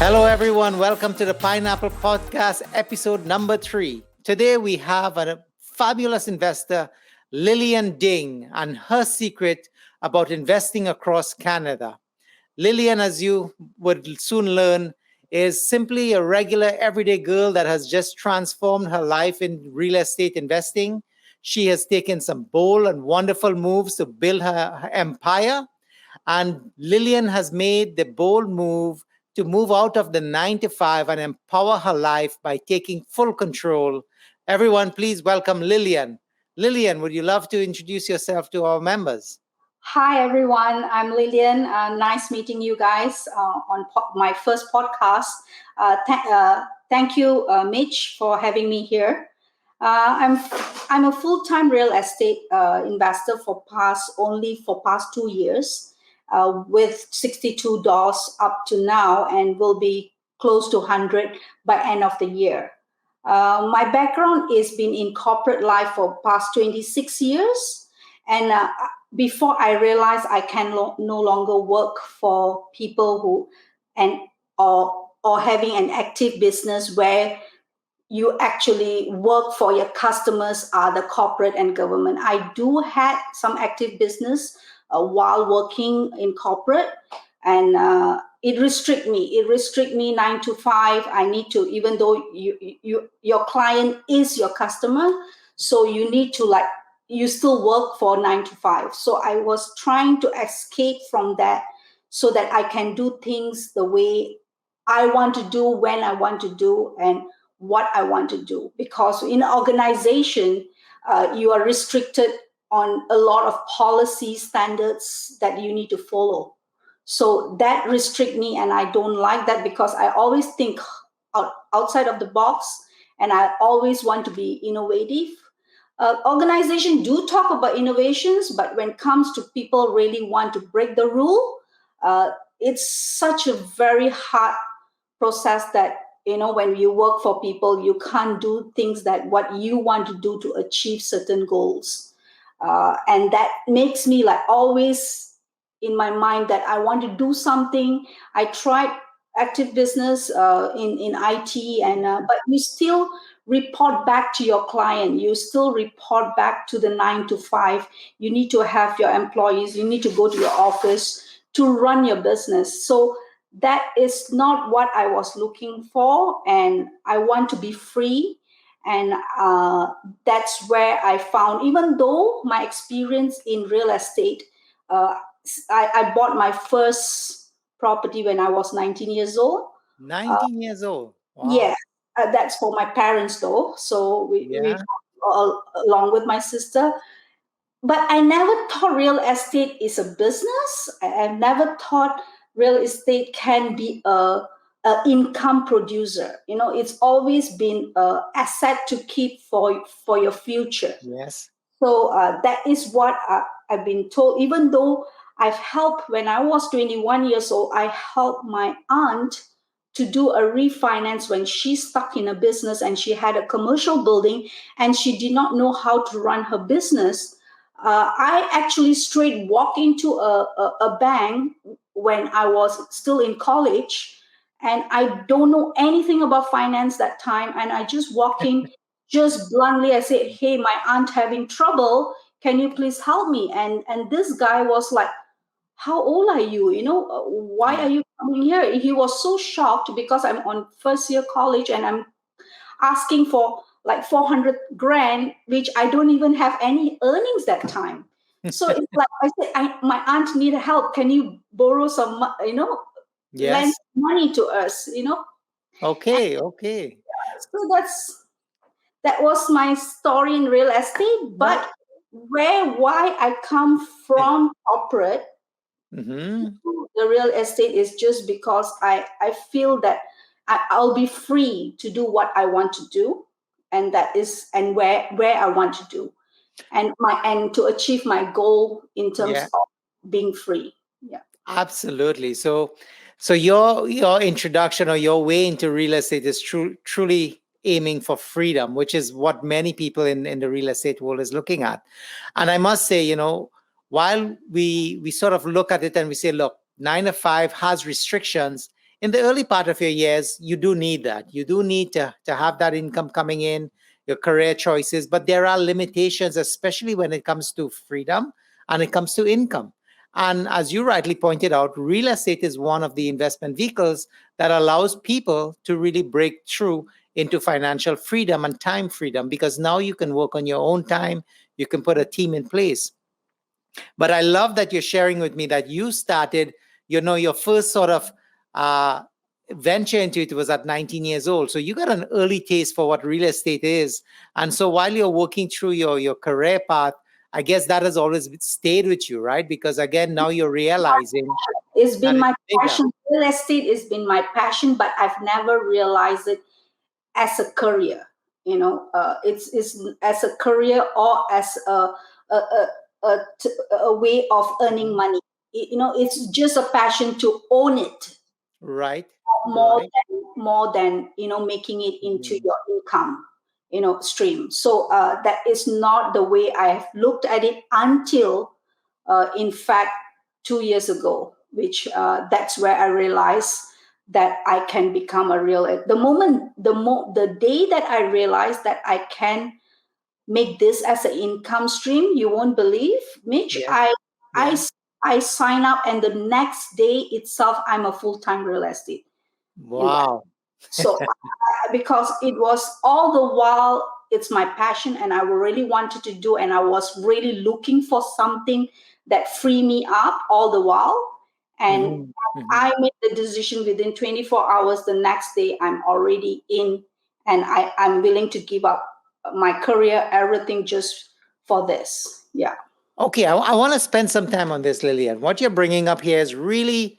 Hello, everyone. Welcome to the Pineapple Podcast, episode number 3. Today, we have a fabulous investor, Lilian Ding, and her secret about investing across Canada. Lillian, as you would soon learn, is simply a regular, everyday girl that has just transformed her life in real estate investing. She has taken some bold and wonderful moves to build her empire. And Lillian has made the bold move to move out of the 9 to 5 and empower her life by taking full control. Everyone, please welcome Lillian. Lillian, would you love to introduce yourself to our members? Hi, everyone. I'm Lilian. Nice meeting you guys on my first podcast. Thank you, Mitch, for having me here. I'm a full-time real estate investor for past 2 years, with 62 doors up to now, and will be close to 100 by end of the year. My background is been in corporate life for past 26 years, and before I realized I can no longer work for people who or having an active business where you actually work for your customers are the corporate and government. I do have some active business while working in corporate, and it restrict me 9 to 5. I need to, even though your client is your customer, so you need to you still work for 9 to 5. So I was trying to escape from that so that I can do things the way I want to do, when I want to do, and what I want to do. Because in an organization, you are restricted on a lot of policy standards that you need to follow. So that restrict me, and I don't like that, because I always think outside of the box, and I always want to be innovative. Organizations do talk about innovations, but when it comes to people really want to break the rule, it's such a very hard process that, when you work for people, you can't do things that what you want to do to achieve certain goals. And that makes me always in my mind that I want to do something. I tried active business in IT, and but you still report back to your client. You still report back to the 9 to 5. You need to have your employees. You need to go to your office to run your business. So that is not what I was looking for, and I want to be free. And that's where I found, even though my experience in real estate, I bought my first property when I was 19 years old. 19 years old. Wow. Yeah, that's for my parents though. So we along with my sister. But I never thought real estate is a business. I never thought real estate can be a income producer. It's always been an asset to keep for your future. Yes. So that is what I've been told. Even though I've helped, when I was 21 years old, I helped my aunt to do a refinance when she's stuck in a business, and she had a commercial building and she did not know how to run her business. I actually straight walked into a bank when I was still in college, and I don't know anything about finance that time. And I just walk in, just bluntly, I said, "Hey, my aunt having trouble. Can you please help me?" And this guy was like, "How old are you? Why are you coming here?" He was so shocked because I'm on first year college and I'm asking for 400 grand, which I don't even have any earnings that time. So it's like I said, my aunt need help. Can you borrow some, lend Yes. money to us, Okay. So that was my story in real estate. But why I come from corporate Mm-hmm. to the real estate is just because I feel that I'll be free to do what I want to do, and that is, and where I want to do, and to achieve my goal in terms of being free. Yeah. Absolutely. So your introduction or your way into real estate is truly aiming for freedom, which is what many people in the real estate world is looking at. And I must say, while we sort of look at it and we say, look, 9 to 5 has restrictions, in the early part of your years, you do need that. You do need to have that income coming in, your career choices, but there are limitations, especially when it comes to freedom and it comes to income. And as you rightly pointed out, real estate is one of the investment vehicles that allows people to really break through into financial freedom and time freedom, because now you can work on your own time, you can put a team in place. But I love that you're sharing with me that you started, your first sort of uh, venture into it was at 19 years old. So you got an early taste for what real estate is. And so while you're working through your career path, I guess that has always stayed with you, right? Because again, now you're realizing It's that been it's my bigger. passion. Real estate has been my passion, but I've never realized it as a career. It's as a career or as a way of earning money. It's just a passion to own it Right, more right. than making it into Mhm. your income stream. So that is not the way I have looked at it until in fact 2 years ago, which that's where I realized that I can become a real the moment the day that I realized that I can make this as an income stream, you won't believe, Mitch. Yeah, I yeah. I sign up, and the next day itself, I'm a full-time real estate investor. Wow. So because it was all the while, it's my passion, and I really wanted to do, and I was really looking for something that free me up all the while. And Hmm, hmm. I made the decision within 24 hours. The next day, I'm already in, and I'm willing to give up my career, everything, just for this. Yeah. Okay, I want to spend some time on this, Lillian. What you're bringing up here is really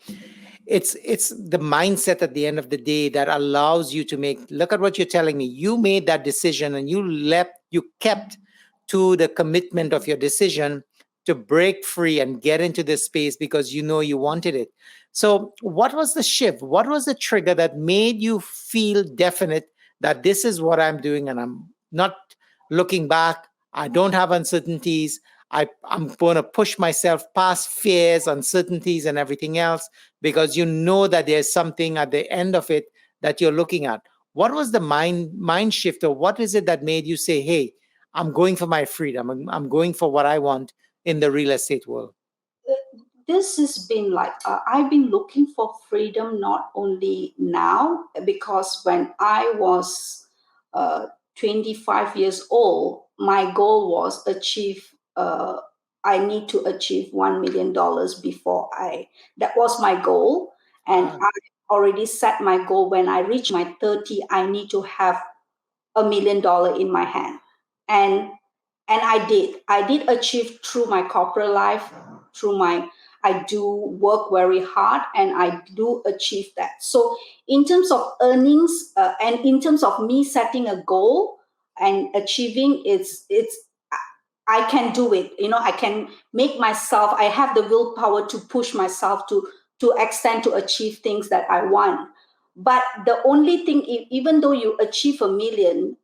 it's the mindset at the end of the day that allows you to make. Look at what you're telling me. You made that decision and you kept to the commitment of your decision to break free and get into this space because you know you wanted it. So what was the shift? What was the trigger that made you feel definite that this is what I'm doing and I'm not looking back? I don't have uncertainties. I'm going to push myself past fears, uncertainties, and everything else because you know that there's something at the end of it that you're looking at. What was the mind shift, or what is it that made you say, "Hey, I'm going for my freedom. I'm going for what I want in the real estate world"? This has been like I've been looking for freedom not only now, because when I was uh, 25 years old, my goal was achieve. I need to achieve $1 million before that was my goal, and Ah, I already set my goal. When I reach my 30, I need to have $1 million in my hand, and I did achieve through my corporate life, through my I do work very hard, and I do achieve that. So in terms of earnings, and in terms of me setting a goal and achieving, it's I can do it. I can make myself. I have the willpower to push myself to extend to achieve things that I want. But the only thing, even though you achieve a million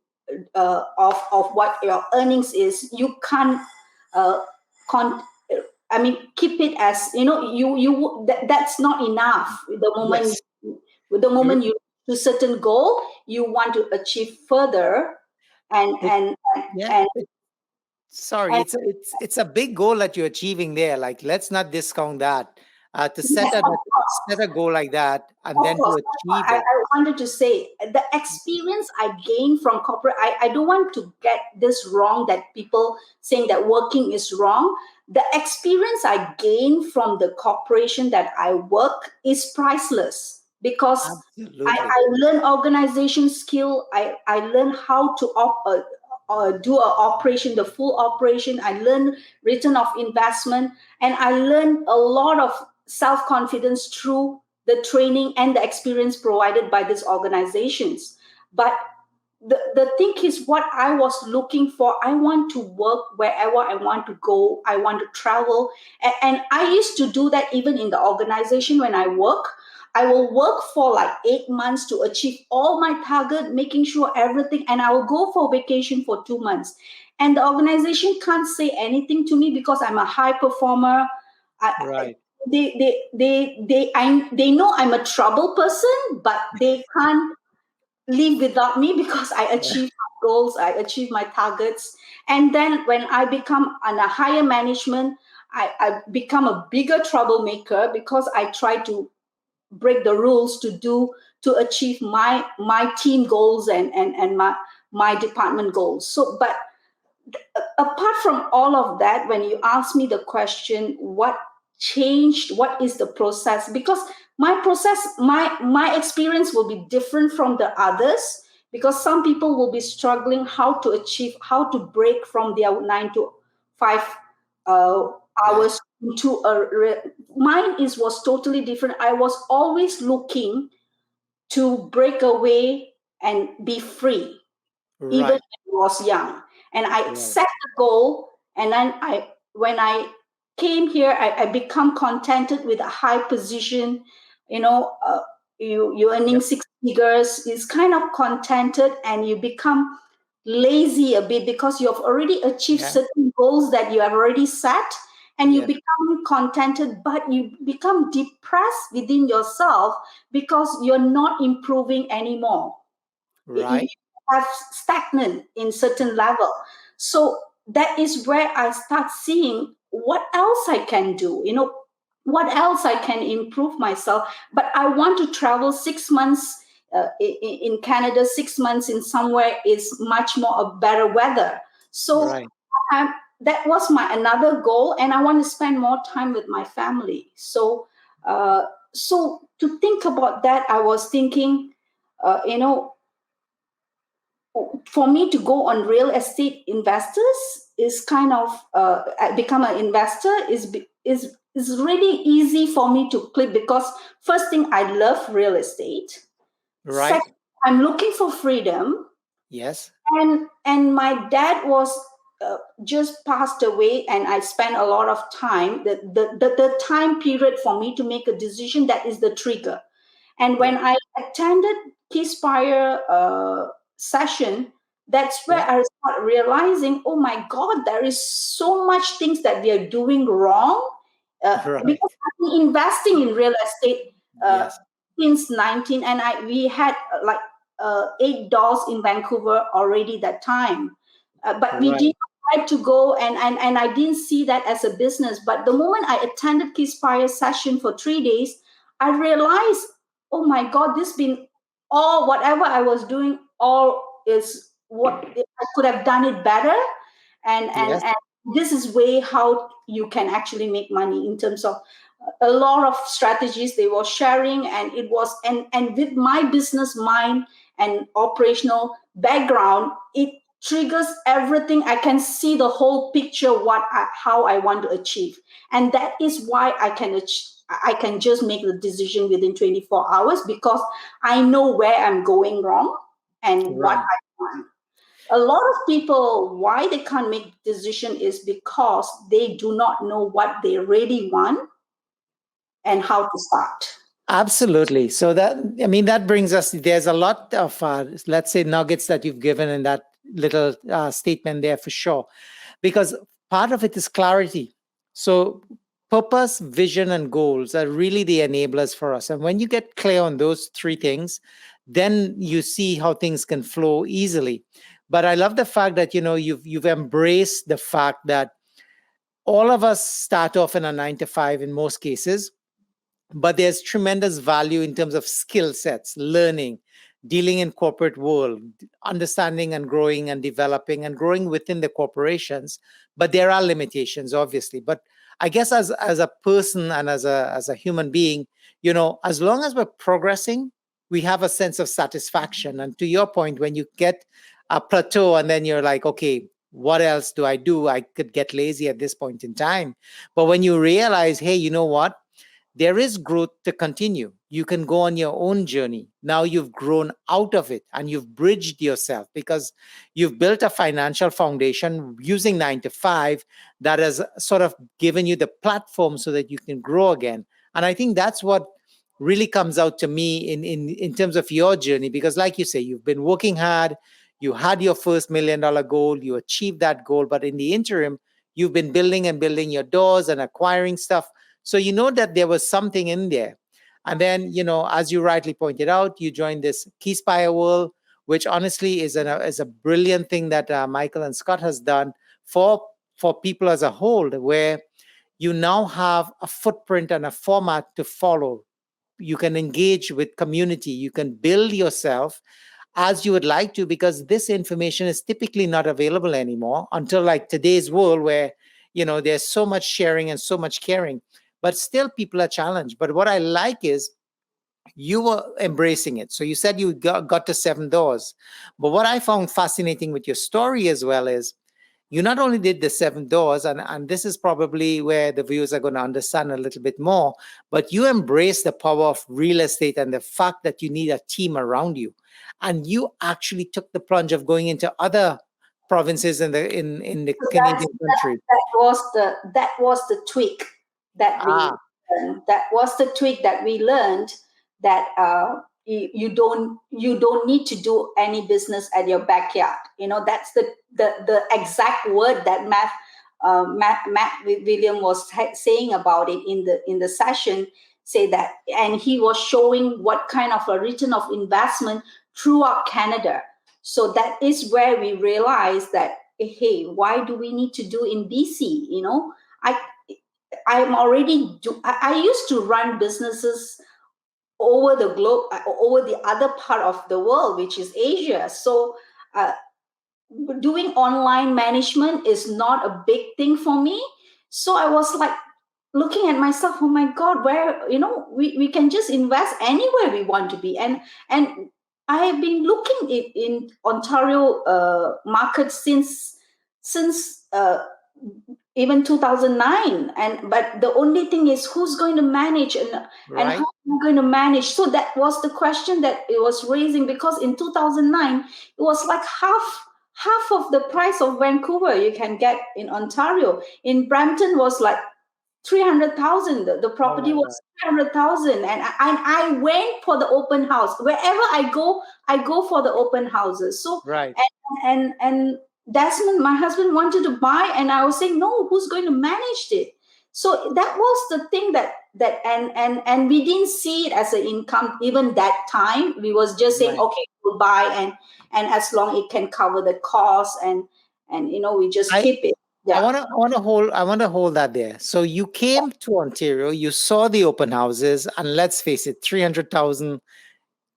of what your earnings is, you can't uh, con- I mean, keep it as that's not enough. yes. The You, moment you to certain goal, you want to achieve further, and it, and yeah. and Sorry, and it's a big goal that you're achieving there. Like, let's not discount that. To yes, of set a course. goal like that and Of then to course, that's what achieve I, it. I wanted to say. The experience I gained from corporate, I don't want to get this wrong, that people saying that working is wrong. The experience I gained from the corporation that I work is priceless, because Absolutely. I learn organization skill. I learn how to do a operation, the full operation. I learn return of investment, and I learn a lot of self confidence through the training and the experience provided by these organizations. But the thing is, what I was looking for, I want to work wherever I want to go. I want to travel. And I used to do that even in the organization when I work. I will work for like 8 months to achieve all my target, making sure everything, and I will go for vacation for 2 months. And the organization can't say anything to me because I'm a high performer. I, Right. they know I'm a trouble person, but they can't live without me because I achieve my goals, I achieve my targets. And then when I become on a higher management, I become a bigger troublemaker because I try to break the rules to achieve my team goals and my department goals. So, but apart from all of that, when you ask me the question, what changed, what is the process, because my experience will be different from the others, because some people will be struggling how to break from their 9 to 5 uh, hours into mine was totally different. I was always looking to break away and be free, even Right. when I was young. And I Right. set the goal, and then when I came here, I become contented with a high position. You know, you earning Yep. 6 figures is kind of contented, and you become lazy a bit because you have already achieved Yeah. certain goals that you have already set, and you Yes. become contented, but you become depressed within yourself because you're not improving anymore. You Right. have stagnant in certain level. So that is where I start seeing what else I can do, what else I can improve myself. But I want to travel 6 months in Canada, 6 months in somewhere is much more a better weather. So Right. um, that was my another goal, and I want to spend more time with my family. Uh, so to think about that, I was thinking, uh, you know, for me to go on real estate investors is kind of become an investor is really easy for me to click, because first thing, I love real estate. Right. Second, I'm looking for freedom. Yes. And my dad was just passed away, and I spent a lot of time, the time period for me to make a decision, that is the trigger. And when Right. I attended Keyspire session, that's where Yeah. I start realizing, oh my God, there is so much things that we are doing wrong. Right. Because I've been investing in real estate uh, Yes. since 19, and we had like 8 doors in Vancouver already that time. But we Right. didn't try to go, and I didn't see that as a business. But the moment I attended Keyspire session for 3 days, I realized, oh my God, this been all whatever I was doing, all is what I could have done it better. Yes. And this is way how you can actually make money in terms of a lot of strategies they were sharing. And it was, and with my business mind and operational background, it triggers everything. I can see the whole picture, how I want to achieve. And that is why I can just make the decision within 24 hours, because I know where I'm going wrong and what Right. I want. A lot of people, why they can't make decision is because they do not know what they really want and how to start. Absolutely. So that, I mean, that brings us, there's a lot of, let's say, nuggets that you've given in that little statement there for sure, because part of it is clarity. So purpose, vision, and goals are really the enablers for us. And when you get clear on those three things, then you see how things can flow easily. But I love the fact that, you've embraced the fact that all of us start off in a 9 to 5 in most cases, but there's tremendous value in terms of skill sets, learning, dealing in corporate world, understanding and growing within the corporations. But there are limitations, obviously. But I guess as a person and as a human being, as long as we're progressing, we have a sense of satisfaction. And to your point, when you get a plateau and then you're like, okay, what else do I do? I could get lazy at this point in time. But when you realize, hey, you know what? There is growth to continue. You can go on your own journey. Now you've grown out of it and you've bridged yourself because you've built a financial foundation using 9 to 5 that has sort of given you the platform so that you can grow again. And I think that's what really comes out to me in terms of your journey, because like you say, you've been working hard, you had your first $1 million goal, you achieved that goal, but in the interim, you've been building and building your doors and acquiring stuff. So you know that there was something in there. And then, as you rightly pointed out, you joined this Keyspire world, which honestly is a brilliant thing that Michael and Scott has done for people as a whole, where you now have a footprint and a format to follow. You can engage with community. You can build yourself as you would like to, because this information is typically not available anymore until like today's world where, there's so much sharing and so much caring, but still people are challenged. But what I like is you were embracing it. So you said you got to 7 doors. But what I found fascinating with your story as well is you not only did the 7 doors, and this is probably where the viewers are going to understand a little bit more, but you embrace the power of real estate and the fact that you need a team around you. And you actually took the plunge of going into other provinces in the So Canadian country. that was the tweak that we Ah, learned. That was the tweak that we learned, that you don't need to do any business at your backyard. That's the exact word that Matt William was saying about it in the session. Say that, and he was showing what kind of a return of investment throughout Canada. So that is where we realized that, hey, why do we need to do in BC? I I'm already I used to run businesses over the globe, over the other part of the world, which is Asia. So uh, doing online management is not a big thing for me. So I was like looking at myself, oh my God, where, we can just invest anywhere we want to be. And I have been looking in Ontario market since even 2009. But the only thing is, who's going to manage, and how right, am I going to manage? So that was the question that it was raising, because in 2009 it was like half of the price of Vancouver you can get in Ontario. In Brampton was like 300,000. The oh property my God, was 300,000, and I went for the open house. Wherever I go for the open houses. So right. and Desmond, my husband, wanted to buy, and I was saying, no, who's going to manage it? So that was the thing and we didn't see it as an income even that time. We was just saying, Right. okay, we'll buy, and as long it can cover the cost, and we just I keep it. I Yeah. want to hold that there. So you came to Ontario, you saw the open houses, and let's face it, 300,000.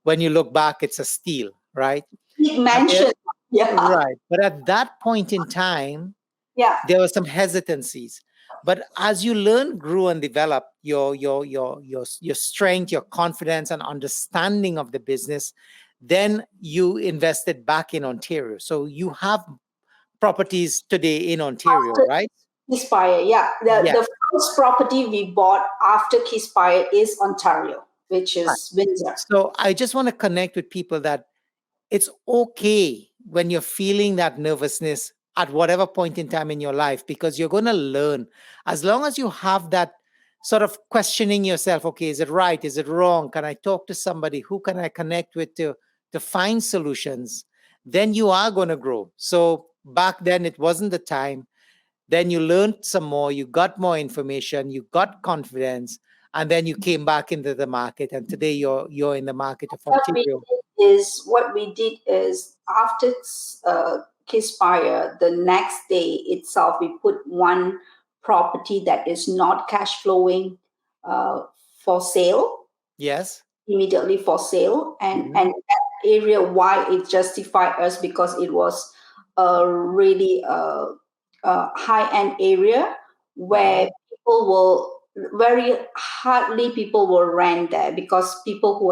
When you look back, it's a steal, right? Big But mansion. Yeah. right. But at that point in time, Yeah. there were some hesitancies. But as you learn, grew, and develop your strength, your confidence, and understanding of the business, then you invested back in Ontario. So you have properties today in Ontario, After right? Keyspire, yeah. Yeah. The first property we bought after Keyspire is Ontario, which Right. is Windsor. So I just want to connect with people that it's okay when you're feeling that nervousness at whatever point in time in your life, because you're going to learn. As long as you have that sort of questioning yourself, okay, is it right? Is it wrong? Can I talk to somebody? Who can I connect with to find solutions? Then you are going to grow. So back then, it wasn't the time. Then you learned some more, you got more information, you got confidence, and then you came back into the market. And today you're in the market of Ontario. What we did is, after Keyspire, the next day itself, we put one property that is not cash flowing for sale, Yes. immediately for sale, and Mhm. and that area, why it justified us, because it was a really high end area Right. where people will very hardly people will rent there, because people who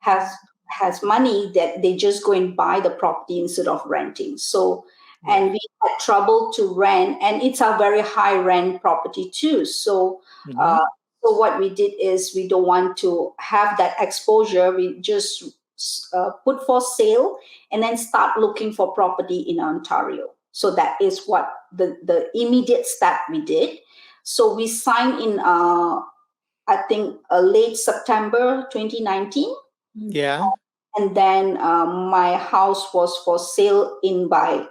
has has money, that they just go and buy the property instead of renting. So, and Right. we had trouble to rent, and it's a very high rent property too. So Mhm. so what we did is, we don't want to have that exposure. We just put for sale, and then start looking for property in Ontario. So that is what the immediate step we did. So we signed in, I think, late September 2019, Yeah. and then my house was for sale in by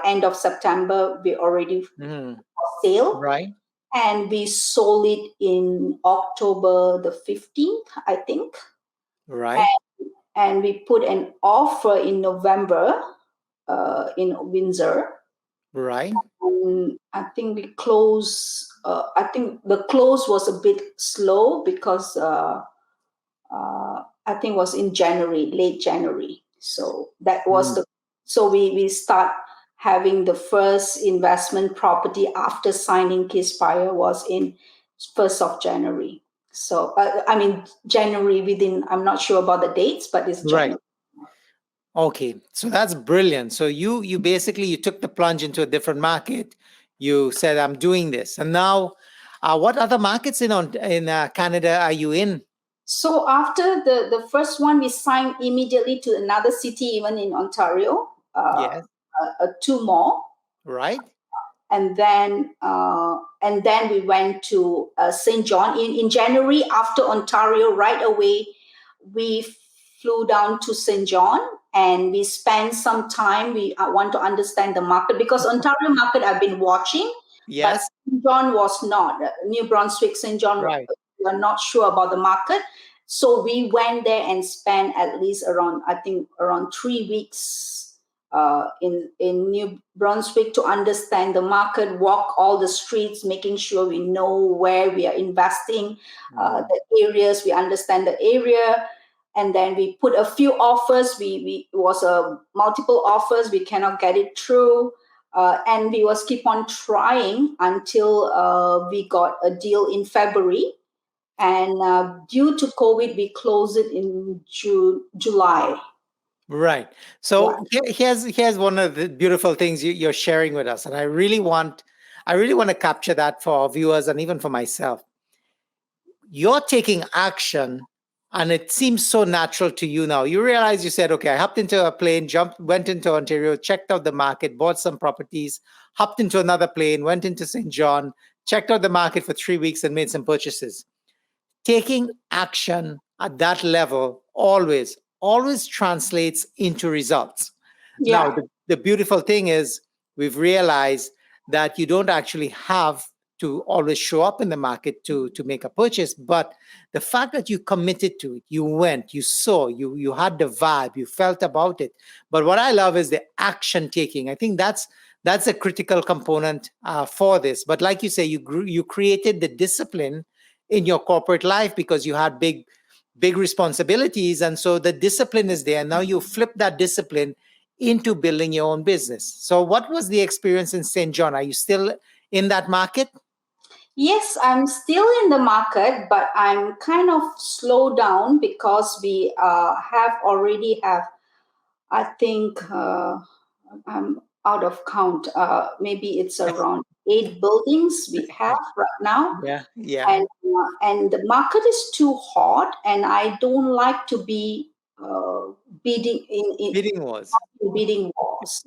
end of September. We already Mhm. for sale, Right. and we sold it in October the 15th, I think. Right. And we put an offer in November in Windsor. Right. And I think we closed. I think the close was a bit slow because I think it was in January, late January. So that was the. So we start having the first investment property after signing Kispire was in 1st of January. So I mean January within. I'm not sure about the dates, but it's January. Right. Okay, so that's brilliant. So you basically you took the plunge into a different market. You said, "I'm doing this," and now, what other markets in Canada are you in? So after the first one, we signed immediately to another city, even in Ontario. Yes. 2 more, Right. and then we went to St. John in January. After Ontario, right away, we flew down to St. John and we spent some time. We want to understand the market because Ontario market I've been watching, but Yes. St. John was not. New Brunswick, St. John, Right. we are not sure about the market. So we went there and spent at least around 3 weeks in New Brunswick to understand the market, walk all the streets, making sure we know where we are investing, the areas, we understand the area. And then we put a few offers. We it was a multiple offers. We cannot get it through. And we was keep on trying until we got a deal in February. And due to COVID, we closed it in July. Right. So here's one of the beautiful things you're sharing with us, and I really want to capture that for our viewers and even for myself. You're taking action, and it seems so natural to you now. You realize you said, "Okay, I hopped into a plane, went into Ontario, checked out the market, bought some properties, hopped into another plane, went into St. John, checked out the market for 3 weeks, and made some purchases." Taking action at that level always translates into results. Yeah. Now, the beautiful thing is we've realized that you don't actually have to always show up in the market to make a purchase, but the fact that you committed to it, you went, you saw, you had the vibe, you felt about it. But what I love is the action taking. I think that's a critical component for this. But like you say, you created the discipline in your corporate life because you had big responsibilities, and so the discipline is there. Now you flip that discipline into building your own business. So what was the experience in St. John? Are you still in that market? Yes, I'm still in the market, but I'm kind of slowed down because we already have, I think, I'm out of count. Maybe it's around 8 buildings we have right now. Yeah. And the market is too hot, and I don't like to be bidding in Bidding wars. bidding wars.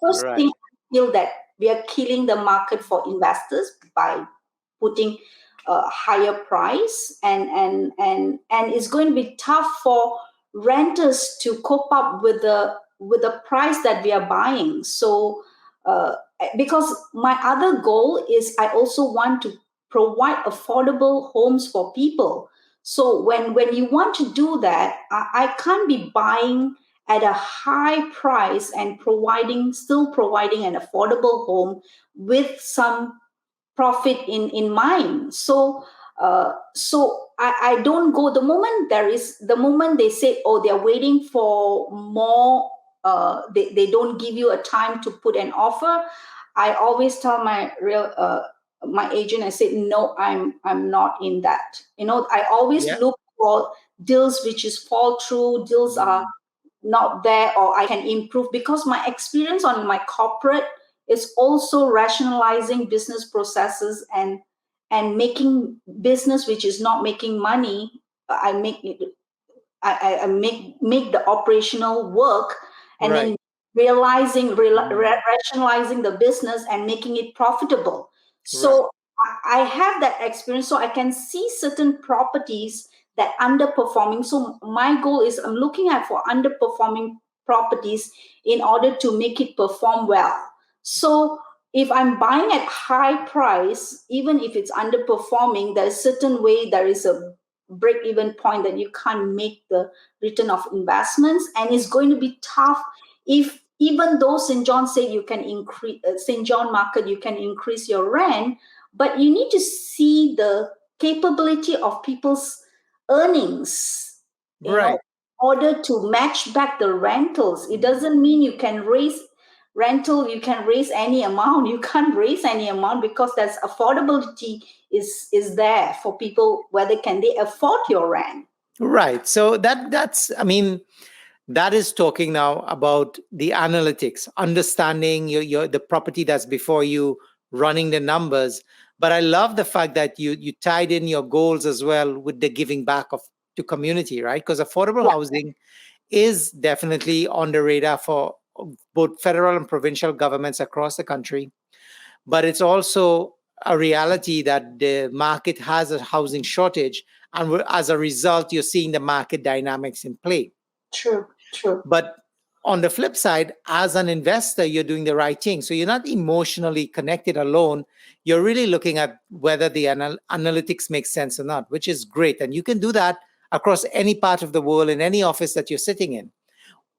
First Right. thing, I feel that we are killing the market for investors by putting a higher price, and it's going to be tough for renters to cope up with the price that we are buying. So because my other goal is I also want to provide affordable homes for people. So when you want to do that, I can't be buying at a high price and still providing an affordable home with some profit in mind. So I don't go the moment they say, oh, they're waiting for more. They don't give you a time to put an offer. I always tell my agent, I say, no, I'm not in that. I always look for deals which is fall through, deals are not there, or I can improve, because my experience on my corporate is also rationalizing business processes and making business which is not making money. I make it. I make the operational work, and then rationalizing the business and making it profitable. So I have that experience, so I can see certain properties that underperforming. So my goal is I'm looking at for underperforming properties in order to make it perform well. So if I'm buying at high price, even if it's underperforming, there's certain way there is a break even point that you can't make the return of investments, and it's going to be tough. If even though St. John said you can increase St. John Market, you can increase your rent, but you need to see the capability of people's earnings, Right. order to match back the rentals. It doesn't mean you can raise rental, you can raise any amount. You can't raise any amount because that's affordability is there for people, whether can they afford your rent. Right. So that's I mean, that is talking now about the analytics, understanding your the property that's before you, running the numbers. But I love the fact that you tied in your goals as well with the giving back of to community, right? Because affordable Yeah, housing is definitely on the radar for both federal and provincial governments across the country. But it's also a reality that the market has a housing shortage. And as a result, you're seeing the market dynamics in play. true. But on the flip side, as an investor, you're doing the right thing. So you're not emotionally connected alone. You're really looking at whether the analytics make sense or not, which is great. And you can do that across any part of the world in any office that you're sitting in.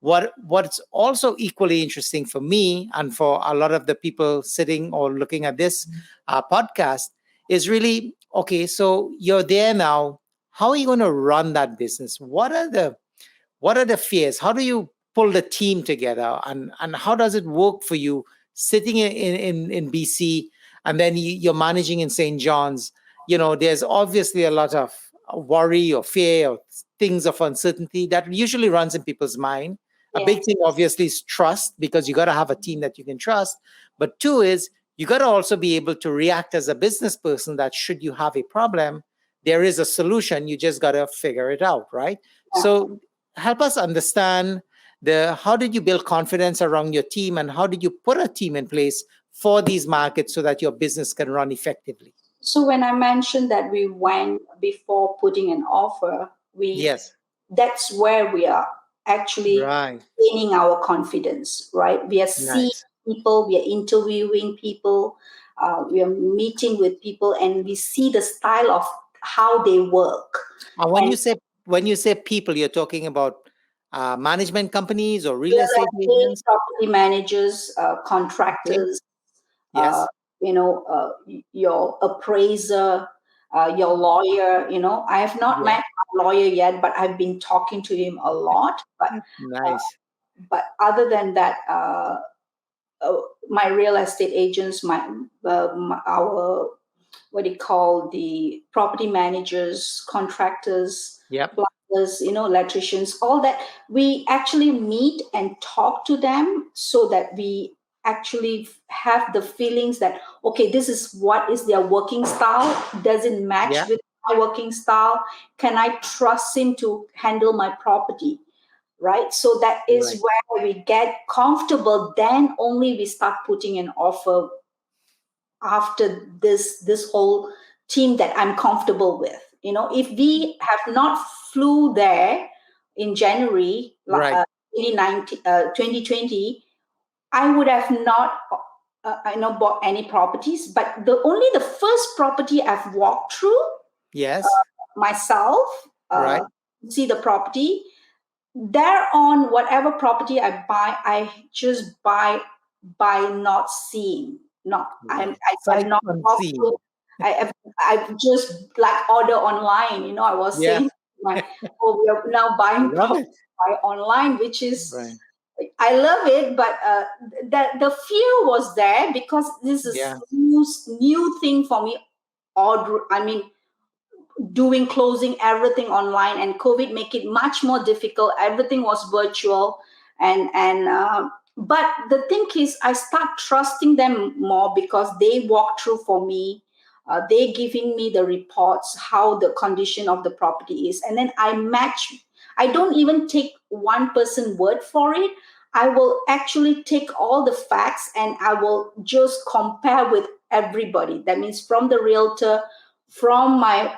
What's also equally interesting for me and for a lot of the people sitting or looking at this podcast is really, okay, so you're there now. How are you going to run that business? What are the fears? How do you pull the team together, and how does it work for you sitting in BC, and then you're managing in St. John's? There's obviously a lot of worry or fear or things of uncertainty that usually runs in people's mind. A big Yes. thing obviously is trust, because you got to have a team that you can trust. But two is, you got to also be able to react as a business person, that should you have a problem, there is a solution. You just got to figure it out, right? Yeah. So help us understand how did you build confidence around your team, and how did you put a team in place for these markets so that your business can run effectively? So when I mentioned that we went before putting an offer, we Yes. that's where we are actually Right. gaining our confidence, right? We are seeing Nice. people, we are interviewing people, we are meeting with people, and we see the style of how they work. And And when you say people, you're talking about management companies or real real estate estate agents? property managers, Okay. contractors, uh, Yes. your appraiser, your lawyer. I have not Yeah. met my lawyer yet, but I've been talking to him a lot. Uh, Nice. but other than that, my real estate agents, our what do you call, the property managers, contractors, Yep. plumbers, electricians, all that. We actually meet and talk to them so that we actually have the feelings that, okay, this is what is their working style. Does it match Yeah. with my working style? Can I trust him to handle my property? Right. So that is Right. where we get comfortable. Then only we start putting an offer after this whole team that I'm comfortable with. If we have not flew there in January Right. 2020, I would have not bought any properties. But the first property I've walked through Yes. myself, Right. see the property there. On whatever property I buy, I just buy not seeing. Not Right. I've Sight not walked through. unseen. I've just like order online. I was Yeah. saying, my oh, we are now buying Love property it. online, which is, Right. I love it, but the fear was there because this is Yeah. new thing for me. Order, I mean, doing closing everything online, and COVID make it much more difficult. Everything was virtual, and but the thing is, I start trusting them more because they walk through for me. They giving me the reports how the condition of the property is, and then I match. I don't even take one person word for it. I will actually take all the facts and I will just compare with everybody. That means from the realtor, from my,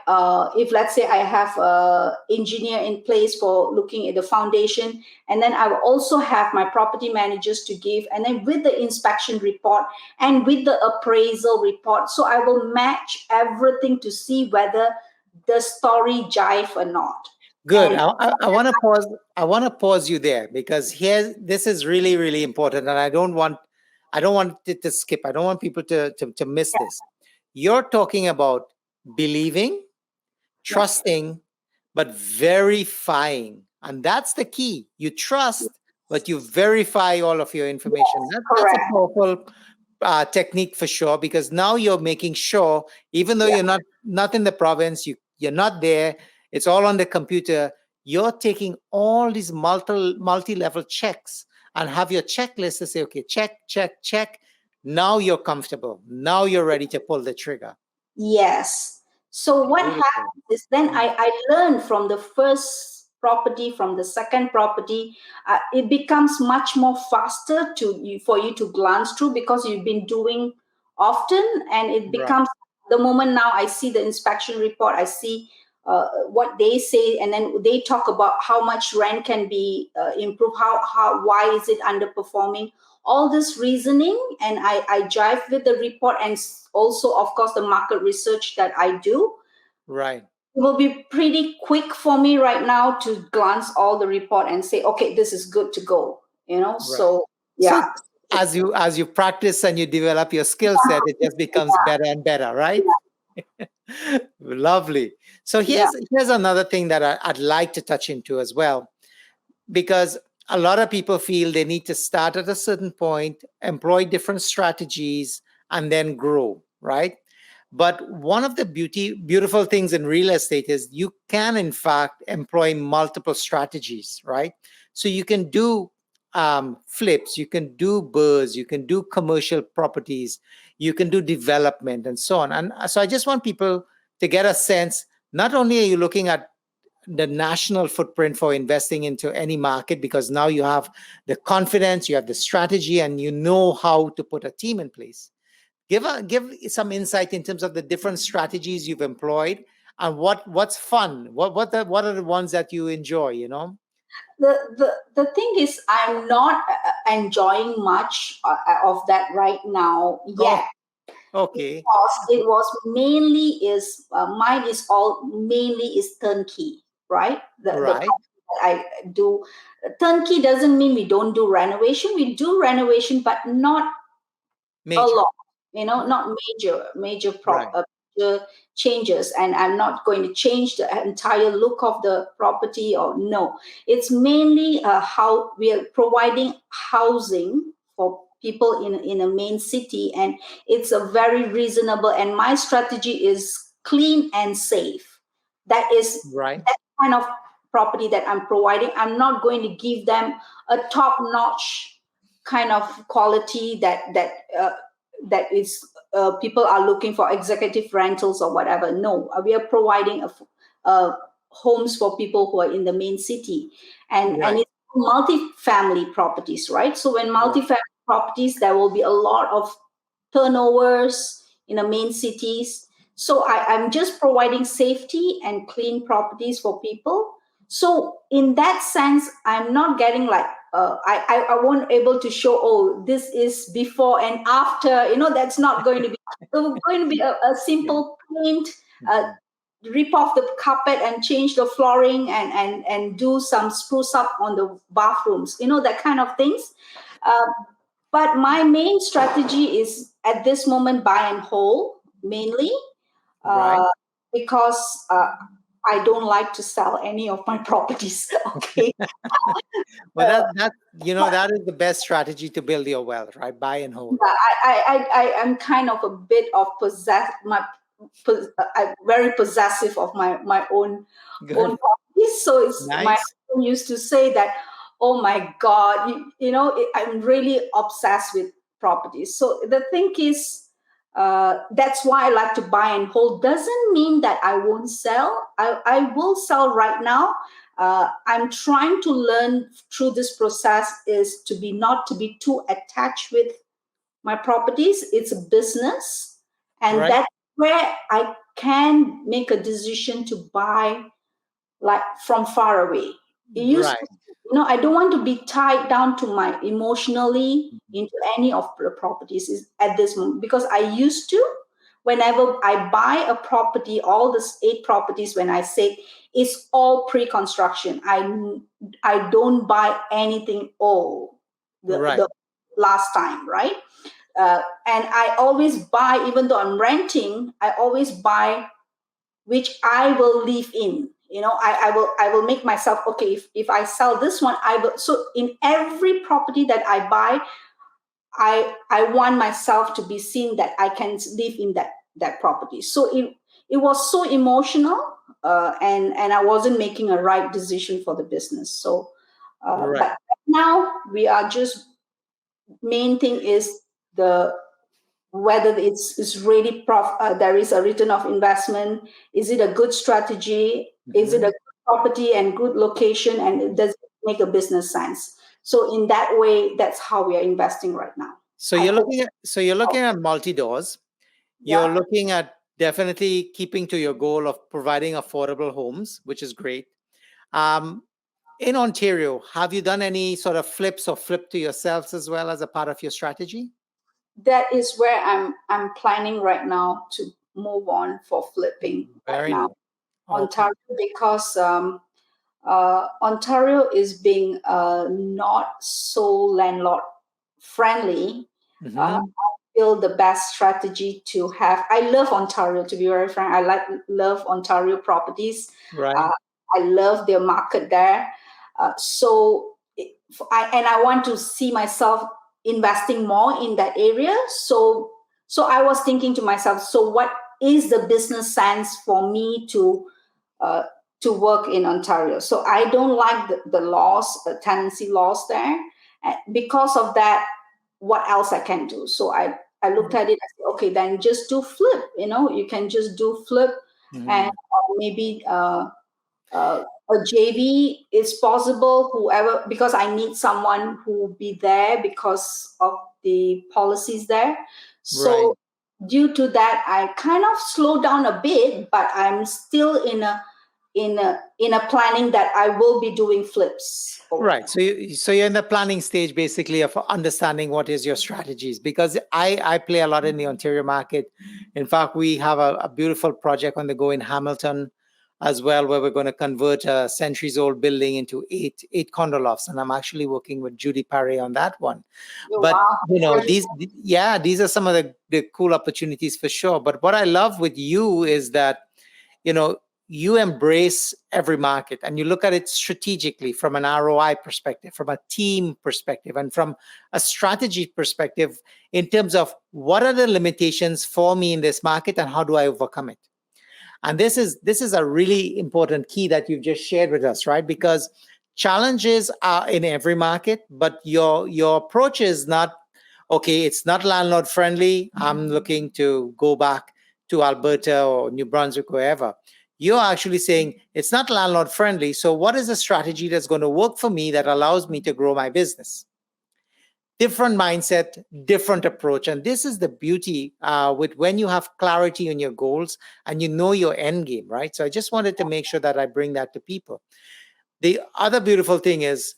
if let's say I have a engineer in place for looking at the foundation, and then I will also have my property managers to give, and then with the inspection report and with the appraisal report. So I will match everything to see whether the story jive or not. Good. And I want to pause. I want to pause you there because here, this is really, really important, and I don't want it to skip. I don't want people to miss this. You're talking about believing, trusting, but verifying, and that's the key. You trust, but you verify all of your information. That's a correct. powerful technique for sure, because now you're making sure, even though you're not in the province, you're not there, it's all on the computer, you're taking all these multi-level checks and have your checklist to say, okay, check. Now you're comfortable, now you're ready to pull the trigger. Yes. So what Beautiful. happens is then I learned from the first property, from the second property. It becomes much more faster for you to glance through because you've been doing often, and it becomes the moment now I see the inspection report, I see what they say, and then they talk about how much rent can be improved, why is it underperforming, all this reasoning, and I jive with the report, and also of course the market research that I do. Right. It will be pretty quick for me right now to glance all the report and say, okay, this is good to go. So yeah. So as you practice and you develop your skill set, it just becomes better and better, right? Lovely. So here's another thing that I'd like to touch into as well, because a lot of people feel they need to start at a certain point, employ different strategies, and then grow, right? But one of the beautiful things in real estate is you can, in fact, employ multiple strategies, right? So you can do flips, you can do burrs, you can do commercial properties, you can do development, and so on. And so I just want people to get a sense. Not only are you looking at the national footprint for investing into any market, because now you have the confidence, you have the strategy, and you know how to put a team in place. Give some insight in terms of the different strategies you've employed and what's fun. What are the ones that you enjoy? The thing is, I'm not enjoying much of that right now yet. Okay. Because it was mainly is mine is all mainly is turnkey, right? The Right. that I do turnkey doesn't mean we don't do renovation. We do renovation, but not Major. a lot. Not major major changes, and I'm not going to change the entire look of the property, or no. It's mainly how we are providing housing for people in a main city, and it's a very reasonable, and my strategy is clean and safe. That is Right. that kind of property that I'm providing. I'm not going to give them a top notch kind of quality that is people are looking for executive rentals or whatever. No, we are providing homes for people who are in the main city, and it's multi-family properties, right? So when multi-family properties, there will be a lot of turnovers in the main cities. So I'm just providing safety and clean properties for people. So in that sense, I'm not getting like I won't able to show, oh, this is before and after. That's not going to be. It's going to be a simple paint, rip off the carpet and change the flooring, and do some spruce up on the bathrooms. That kind of things. But my main strategy is at this moment buy and hold mainly, because I don't like to sell any of my properties. Okay. Well, that is the best strategy to build your wealth, right? Buy and hold. I am kind of a bit of I'm very possessive of my own properties. So it's my husband used to say that, oh my God, I'm really obsessed with properties. So the thing is, that's why I like to buy and hold. Doesn't mean that I won't sell. I will sell right now. I'm trying to learn through this process is not to be too attached with my properties. It's a business, and that's where I can make a decision to buy like from far away. It used Right. to, I don't want to be tied down to my emotionally into any of the properties at this moment, because I used to, whenever I buy a property, all these 8 properties, when I say it's all pre-construction, I don't buy anything old Right. the last time, right? And I always buy, even though I'm renting, I always buy which I will live in. I will make myself okay. If I sell this one, I will. So in every property that I buy, I want myself to be seen that I can live in that property. So it was so emotional, and I wasn't making a right decision for the business. So, Right. but now we are just, main thing is the whether it's really there is a return of investment. Is it a good strategy? Is it a good property and good location, and does it make a business sense? So in that way, that's how we are investing right now. So you're looking at multi-doors. You're Yeah. looking at definitely keeping to your goal of providing affordable homes, which is great. Um, in Ontario, have you done any sort of flips or flip to yourselves as well as a part of your strategy? That is where I'm planning right now to move on for flipping right Very now. nice. Okay. Ontario, because Ontario is being not so landlord friendly. I Mhm. feel the best strategy to have. I love Ontario, to be very frank. Love Ontario properties. Right. Uh, I love their market there. I want to see myself investing more in that area. So I was thinking to myself, so what is the business sense for me uh, to work in Ontario? So I don't like the laws, the tenancy laws there. Because of that, what else I can do? So I looked at it. I said, okay, then just do flip. You can just do flip, and Mhm. maybe a JV is possible. Whoever, because I need someone who will be there because of the policies there. Right. So due to that, I kind of slowed down a bit, but I'm still in a planning that I will be doing flips over Right. there. So you're in the planning stage basically of understanding what is your strategies, because I play a lot in the Ontario market. In fact, we have a beautiful project on the go in Hamilton as well, where we're going to convert a centuries old building into eight condo lofts. And I'm actually working with Judy Parry on that one. Oh, But wow. these are some of the cool opportunities for sure. But what I love with you is that you know you embrace every market and you look at it strategically from an ROI perspective, from a team perspective, and from a strategy perspective in terms of what are the limitations for me in this market and how do I overcome it. And this is a really important key that you've just shared with us, right? Because challenges are in every market, but your approach is not okay. It's not landlord friendly. I'm looking to go back to Alberta or New Brunswick, wherever. You're actually saying it's not landlord friendly. So, what is a strategy that's going to work for me that allows me to grow my business? Different mindset, different approach. And this is the beauty with when you have clarity on your goals and you know your end game, right? So, I just wanted to make sure that I bring that to people. The other beautiful thing is,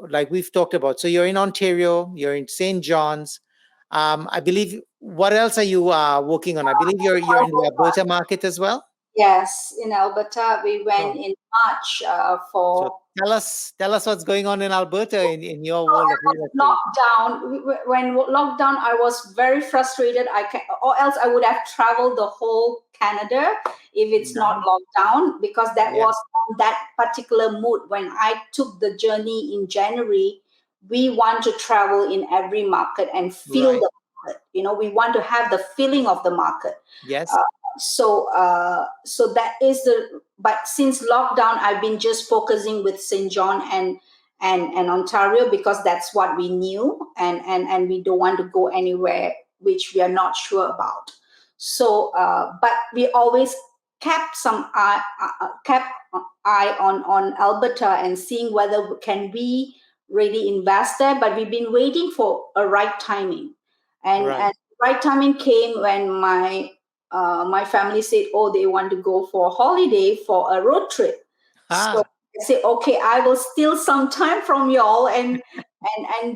like we've talked about, so you're in Ontario, you're in St. John's. I believe, what else are you working on? I believe you're in the Alberta market as well. Yes, in Alberta, we went Oh, in March so for tell us what's going on in Alberta in your world of real estate. lockdown. When lockdown, I was very frustrated. Or else I would have traveled the whole Canada if it's not Nice. locked down, because that Yeah. was on that particular mood. When I took the journey in January, we want to travel in every market and feel Right. the market. We want to have the feeling of the market. Yes. Uh, so that is the. But since lockdown, I've been just focusing with St. John and Ontario, because that's what we knew, and we don't want to go anywhere which we are not sure about. So, but we always kept eye on Alberta and seeing whether can we really invest there. But we've been waiting for a right timing, and Right. right timing came when my my family said, oh, they want to go for a holiday for a road trip. So Ah, I said, okay, I will steal some time from y'all and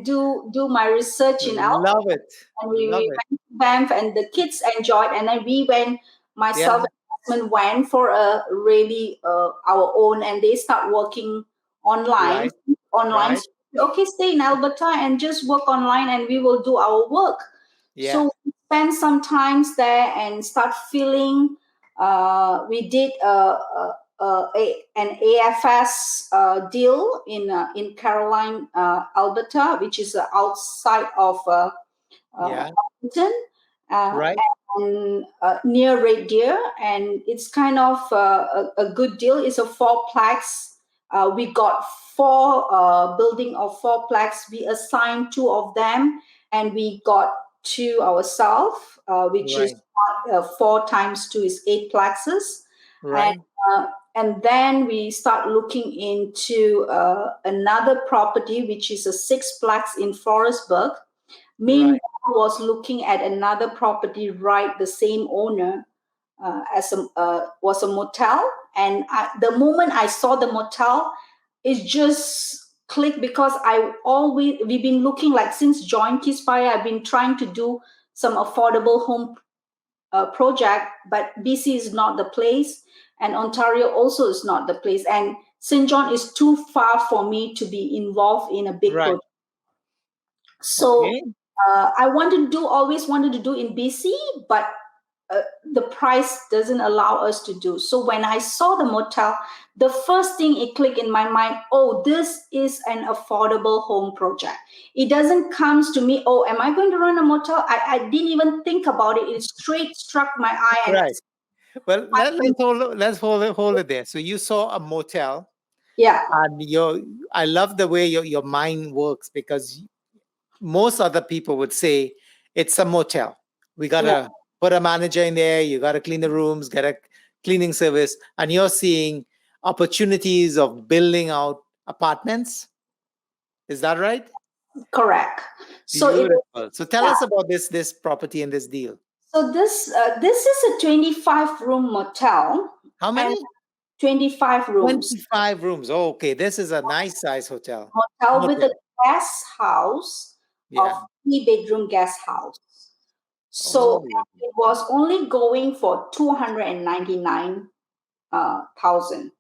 do my research in Alberta. love it. And Love we it. went to Banff, and the kids enjoyed. And then we went, myself Yeah, and my husband went for a really our own, and they start working online. right, Online, right. so, okay, stay in Alberta and just work online, and we will do our work. Yeah, So we spent some times there and start feeling. We did an AFS deal in Caroline, Alberta, which is outside of yeah, Washington, uh, right, and near Red Deer, and it's kind of a good deal. It's a fourplex. We got four building of fourplex. We assigned two of them, and we got two ourselves, which is right, 4 times 2 is 8 plexes, and right, uh, and then we start looking into another property, which is a 6 plex in Forestburg. Meanwhile, right, was looking at another property, right? The same owner as a was a motel, and the moment I saw the motel, it just clicked because we've been looking like since Join Kispire, I've been trying to do some affordable home project, but BC is not the place, and Ontario also is not the place, and St. John is too far for me to be involved in a big right. project. So Okay. I always wanted to do in BC, but the price doesn't allow us to do. So when I saw the motel, the first thing it clicked in my mind, oh, this is an affordable home project. It doesn't comes to me, oh, am I going to run a motel? I didn't even think about it. It straight struck my eye, and I Right. Well, let's hold it there. So you saw a motel, yeah, and I love the way your mind works, because most other people would say it's a motel. We yeah, gotta put a manager in there. You gotta clean the rooms, get a cleaning service, and you're seeing opportunities of building out apartments. Is that right? correct. So it was, Beautiful. So tell yeah. us about this property and this deal. So this is a 25-room motel, How and many? 25 rooms. 25 rooms. Oh, okay. This is a nice size hotel. Hotel with a Motel. guest house of Yeah. 3-bedroom guest house. So Oh, and it was only going for 299,000,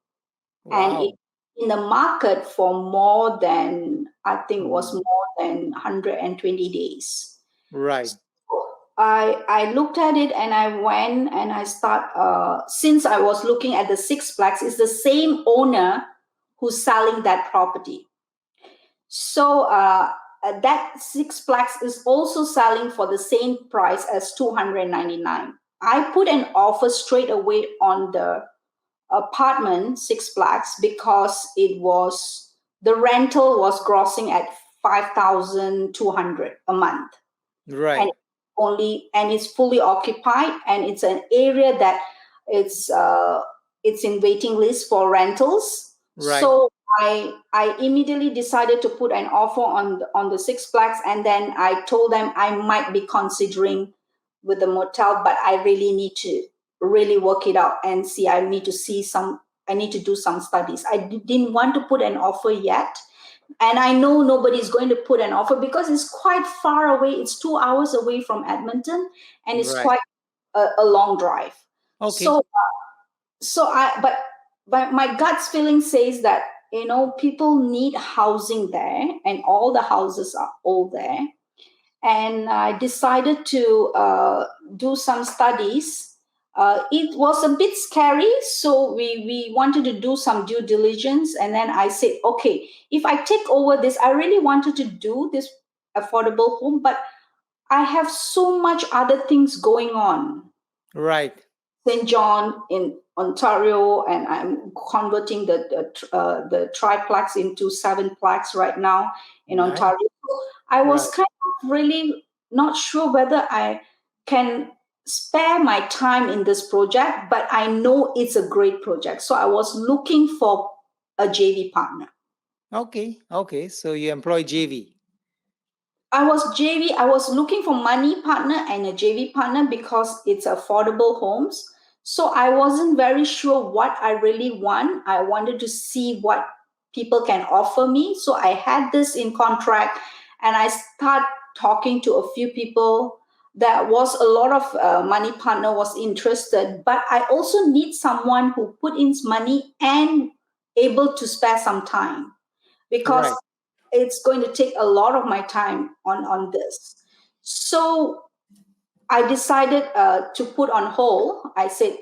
and it wow. in the market for more than, I think was Mm, more than 120 days. right. So I looked at it, and I went and I start since I was looking at the sixplex, it's the same owner who's selling that property. So that sixplex is also selling for the same price as 299. I put an offer straight away on the apartment sixplex because the rental was grossing at 5,200 a month, and Right. it's fully occupied, and it's an area that it's uh, it's in waiting list for rentals. Right. So I immediately decided to put an offer on the sixplex, and then I told them I might be considering with the motel, but I really need to really work it out and see. I need to do some studies. Didn't want to put an offer yet, and I know nobody's going to put an offer because it's quite far away. It's 2 hours away from Edmonton, and it's Right. quite a long drive. Okay. So but my gut's feeling says that people need housing there, and all the houses are all there. And I decided to do some studies. It was a bit scary, so we wanted to do some due diligence. And then I said, okay, if I take over this, I really wanted to do this affordable home, but I have so much other things going on. Right. St. John in Ontario, and I'm converting the triplex into 7-plex right now in Nice. Ontario. I was Right. kind of really not sure whether I can spare my time in this project, but I know it's a great project. So I was looking for a JV partner. Okay. Okay. So you employ JV. I was JV. I was looking for money partner and a JV partner because it's affordable homes. So I wasn't very sure what I really want. I wanted to see what people can offer me. So I had this in contract, and I start talking to a few people. There was a lot of money partner was interested, but I also need someone who put in money and able to spare some time, because Right. it's going to take a lot of my time on this. So I decided to put on hold. I said,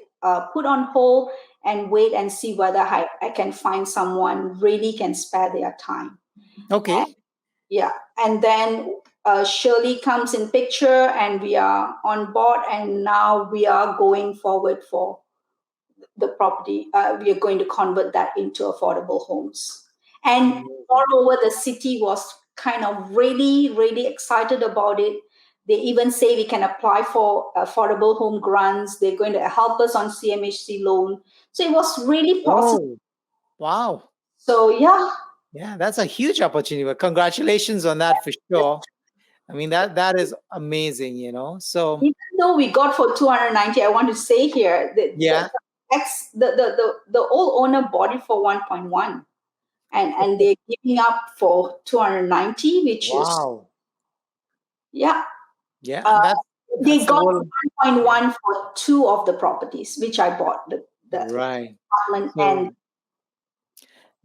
put on hold and wait and see whether I can find someone really can spare their time. And, Okay. yeah. And then Shirley comes in picture, and we are on board, and now we are going forward for the property. We are going to convert that into affordable homes. And Amazing. moreover, the city was kind of really, really excited about it. They even say we can apply for affordable home grants. They're going to help us on CMHC loan. So it was really positive. Oh, wow. So yeah, Yeah, that's a huge opportunity. Well, congratulations on that for sure. I mean, that is amazing, you know. So even though we got for 290, I want to say here that yeah. the old owner bought it for 1.1, and they're giving up for 290, which is, Wow. yeah. Yeah, Uh, that's they the got whole. Yeah. 1.1 for two of the properties, which I bought, the Right. apartment So and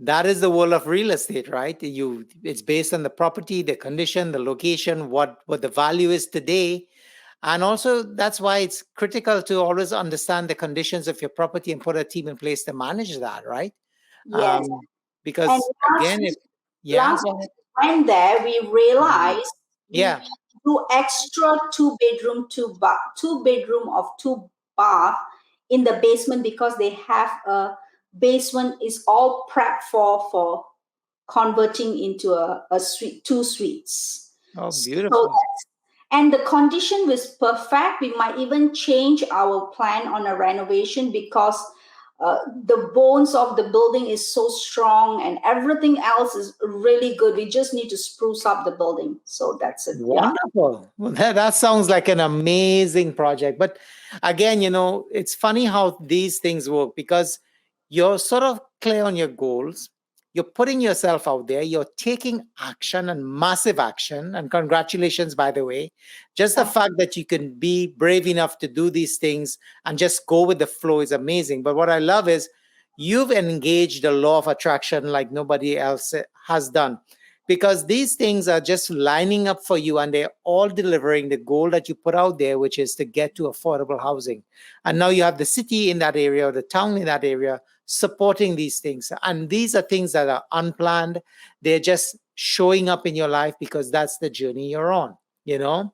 that is the world of real estate, right? It's based on the property, the condition, the location, what the value is today. And also that's why it's critical to always understand the conditions of your property and put a team in place to manage that, right? yes. Um, And because last again, if week, yeah, last go week ahead. we went there, we Mhm. realized we Yeah. can do extra two bedroom of two bath in the basement, because they have a basement is all prepped for converting into a suite, two suites. Oh, So beautiful. and the condition was perfect. We might even change our plan on a renovation, because the bones of the building is so strong, and everything else is really good. We just need to spruce up the building. So that's it. Yeah. Wonderful. Well, that sounds like an amazing project. But again, you know, it's funny how these things work because you're sort of clear on your goals. You're putting yourself out there. You're taking action and massive action. And congratulations, by the way. Just the fact that you can be brave enough to do these things and just go with the flow is amazing. But what I love is you've engaged the law of attraction like nobody else has done, because these things are just lining up for you and they're all delivering the goal that you put out there, which is to get to affordable housing. And now you have the city in that area or the town in that area supporting these things. And these are things that are unplanned. They're just showing up in your life because that's the journey you're on, you know?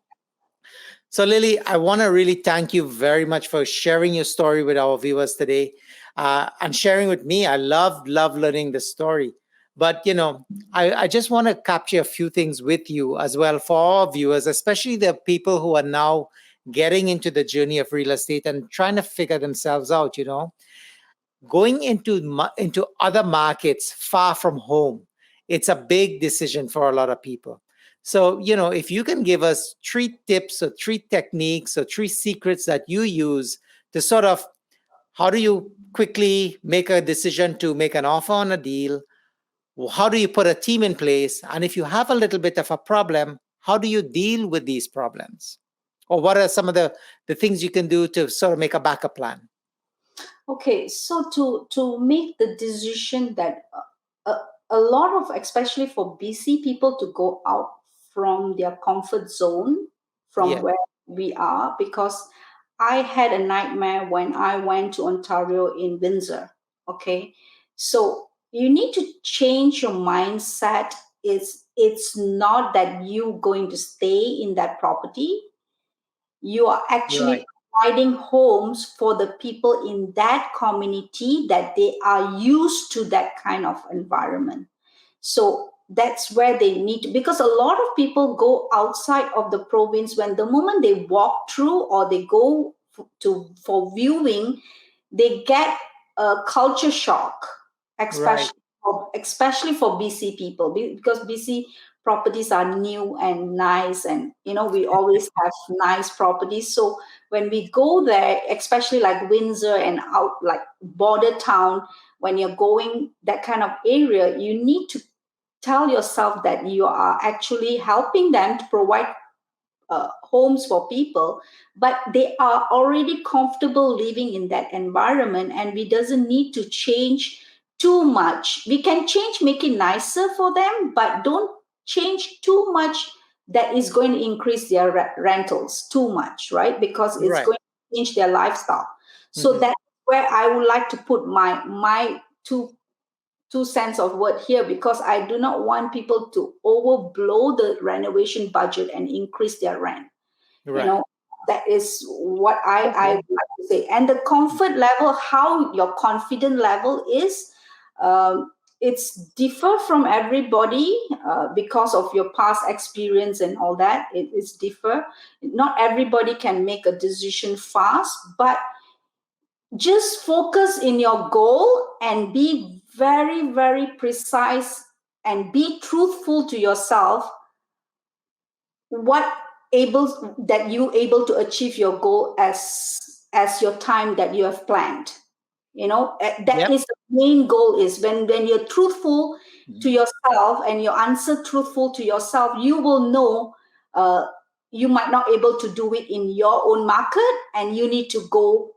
So, Lily, I want to really thank you very much for sharing your story with our viewers today, and sharing with me. I love learning the story. But, you know, I just want to capture a few things with you as well for our viewers, especially the people who are now getting into the journey of real estate and trying to figure themselves out, you know, going into other markets far from home. It's a big decision for a lot of people. So, you know, if you can give us three tips or three techniques or three secrets that you use to sort of, how do you quickly make a decision to make an offer on a deal? How do you put a team in place? And if you have a little bit of a problem, how do you deal with these problems? Or what are some of the things you can do to sort of make a backup plan? Okay, so to make the decision that a lot of, especially for BC people, to go out from their comfort zone from Yeah. where we are, because I had a nightmare when I went to Ontario in Windsor. Okay, so you need to change your mindset. It's not that you going to stay in that property. You are Right. actually providing homes for the people in that community, that they are used to that kind of environment. So that's where they need to, because a lot of people go outside of the province. When the moment they walk through or they go to for viewing, they get a culture shock, Right. especially especially for BC people, because BC properties are new and nice, and we always have nice properties. So when we go there, especially like Windsor and out like border town, when you're going that kind of area, you need to tell yourself that you are actually helping them to provide homes for people, but they are already comfortable living in that environment, and we doesn't need to change too much. We can change, make it nicer for them, but don't change too much that is going to increase their rentals too much, right? Because it's Right. going to change their lifestyle. So that's where I would like to put my two cents of word here, because I do not want people to overblow the renovation budget and increase their rent. Right. That is what I like to say. And the comfort level, how your confident level is, it's differ from everybody because of your past experience and all that. It is differ. Not everybody can make a decision fast, but just focus in your goal and be very, very precise and be truthful to yourself. What that you able to achieve your goal as your time that you have planned. That is the main goal, is when you're truthful to yourself and you answer truthful to yourself, you will know you might not able to do it in your own market, and you need to go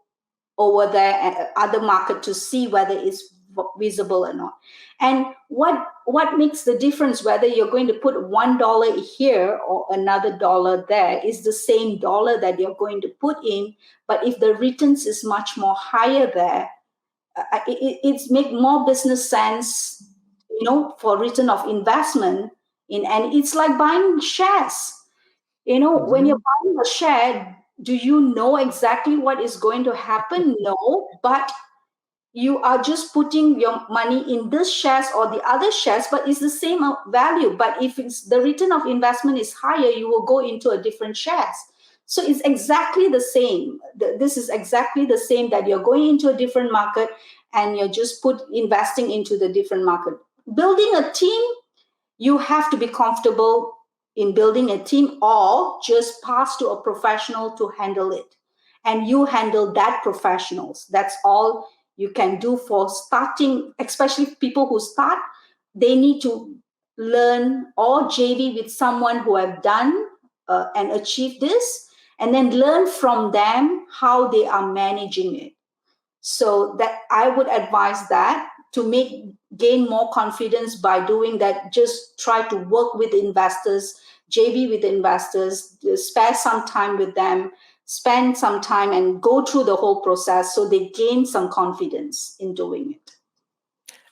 over there at other market to see whether it's visible or not. And what makes the difference whether you're going to put $1 here or another dollar there is the same dollar that you're going to put in, but if the returns is much more higher there, it's make more business sense, for return of investment in. And it's like buying shares. When you're buying a share, do you know exactly what is going to happen? No, but you are just putting your money in this shares or the other shares, but it's the same value. But if the return of investment is higher, you will go into a different shares. So it's exactly the same. This is exactly the same, that you're going into a different market and you're just investing into the different market. Building a team, you have to be comfortable in building a team, or just pass to a professional to handle it. And you handle that professionals. That's all you can do for starting, especially people who start. They need to learn or JV with someone who have done and achieved this, and then learn from them how they are managing it. So that I would advise that to gain more confidence by doing that. Just try to work with investors, JV with investors, spare some time with them, spend some time and go through the whole process so they gain some confidence in doing it.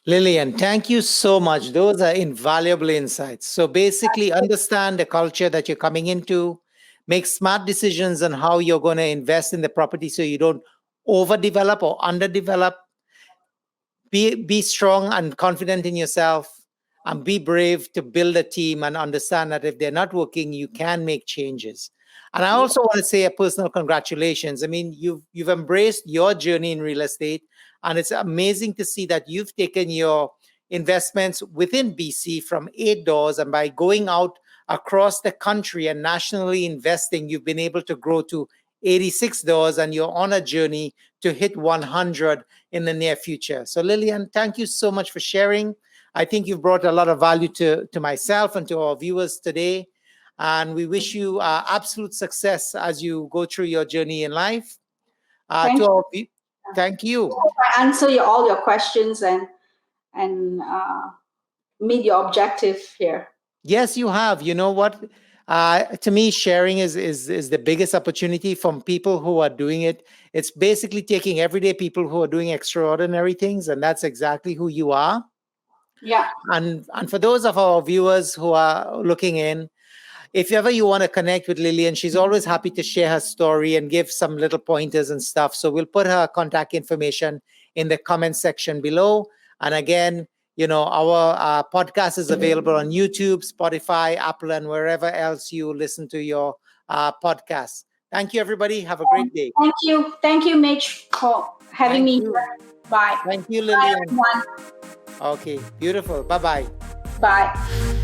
Lillian, thank you so much. Those are invaluable insights. So basically, understand the culture that you're coming into, make smart decisions on how you're going to invest in the property so you don't overdevelop or underdevelop. Be strong and confident in yourself, and be brave to build a team and understand that if they're not working, you can make changes. And I also want to say a personal congratulations. I mean, you've embraced your journey in real estate, and it's amazing to see that you've taken your investments within BC from $8, and by going out across the country and nationally investing, you've been able to grow to $86, and you're on a journey to hit 100 in the near future. So Lillian, thank you so much for sharing. I think you've brought a lot of value to myself and to our viewers today. And we wish you absolute success as you go through your journey in life. Thank you. Thank you. I answer all your questions and meet your objective here. Yes, you have. You know what? To me, sharing is the biggest opportunity from people who are doing it. It's basically taking everyday people who are doing extraordinary things, and that's exactly who you are. Yeah. And for those of our viewers who are looking in, if ever you want to connect with Lillian, she's always happy to share her story and give some little pointers and stuff. So we'll put her contact information in the comment section below. And again, our podcast is available on YouTube, Spotify, Apple, and wherever else you listen to your podcast. Thank you, everybody. Have a great day. Thank you. Thank you, Mitch, for having me here. Bye. Thank you, Lillian. Bye, everyone. Okay, beautiful. Bye-bye. Bye.